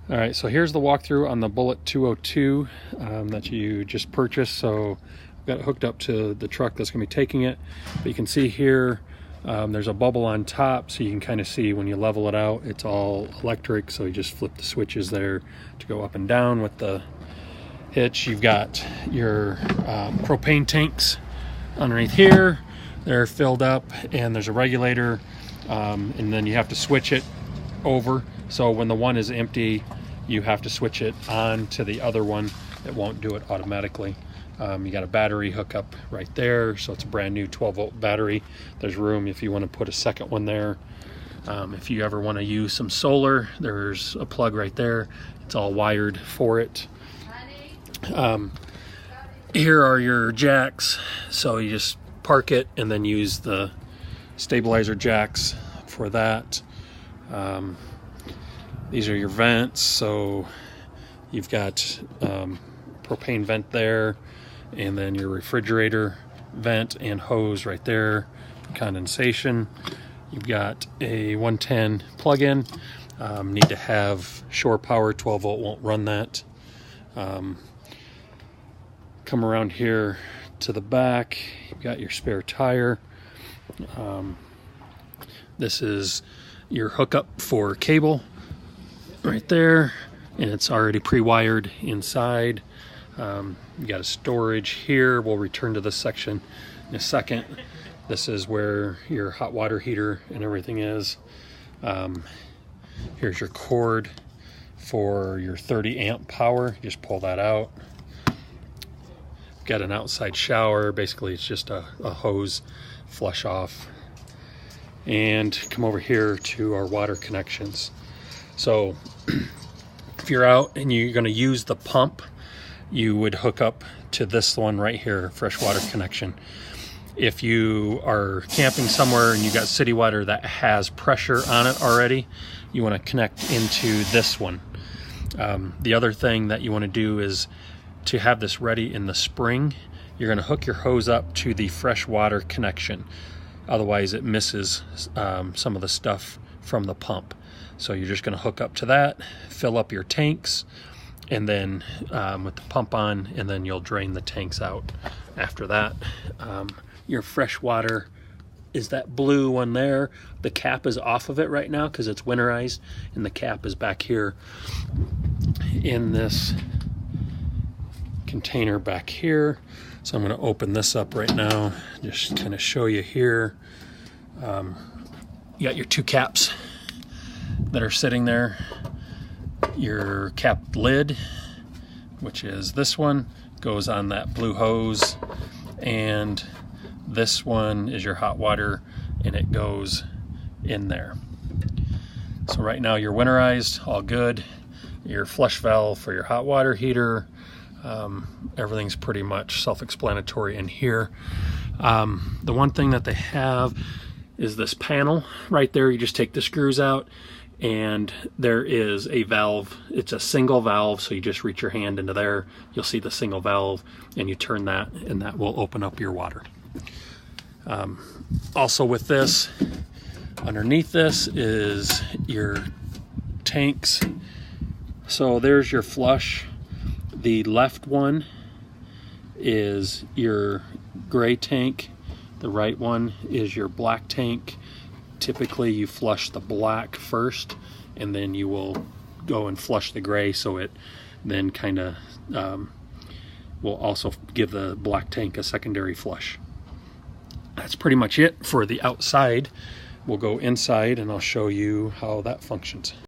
All right, so here's the walkthrough on the Bullet 202 that you just purchased. So I've got it hooked up to the truck that's gonna be taking it. But you can see here, there's a bubble on top, so you can kind of see when you level it out, it's all electric. So you just flip the switches there to go up and down with the hitch. You've got your propane tanks underneath here. They're filled up, and there's a regulator, and then you have to switch it over. So when the one is empty, you have to switch it on to the other one. It won't do it automatically. You got a battery hookup right there, so it's a brand new 12-volt battery. There's room if you want to put a second one there. If you ever want to use some solar, there's a plug right there. It's all wired for it. Here are your jacks, so you just park it and then use the stabilizer jacks for that. These are your vents, so you've got propane vent there, and then your refrigerator vent and hose right there, condensation. You've got a 110 plug-in. Need to have shore power, 12 volt won't run that. Come around here to the back, you've got your spare tire. This is your hookup for cable right there, and it's already pre-wired inside. You got a storage here. We'll return to this section in a second. This is where your hot water heater and everything is. Here's your cord for your 30 amp power. You just pull that out. Got an outside shower. Basically it's just a hose flush off. And come over here to our water connections. So if you're out and you're going to use the pump, you would hook up to this one right here, freshwater connection. If you are camping somewhere and you got city water that has pressure on it already, you want to connect into this one. The other thing that you want to do is to have this ready in the spring, you're going to hook your hose up to the freshwater connection. Otherwise it misses some of the stuff from the pump. So you're just going to hook up to that, fill up your tanks, and then with the pump on, and then you'll drain the tanks out after that. Your fresh water is that blue one there. The cap is off of it right now because it's winterized, and the cap is back here in this container back here. So I'm going to open this up right now, just kind of show you here. You got your two caps that are sitting there. Your cap lid, which is this one, goes on that blue hose, and this one is your hot water, and it goes in there. So right now you're winterized, all good. Your flush valve for your hot water heater, everything's pretty much self-explanatory in here. The one thing that they have is this panel right there. You just take the screws out, and there is a valve. It's a single valve, so you just reach your hand into there, you'll see the single valve, and you turn that, and that will open up your water. Also with this, underneath this is your tanks. So there's your flush. The left one is your gray tank. The right one is your black tank. Typically you flush the black first, and then you will go and flush the gray, so it then kind of will also give the black tank a secondary flush. That's pretty much it for the outside. We'll go inside and I'll show you how that functions.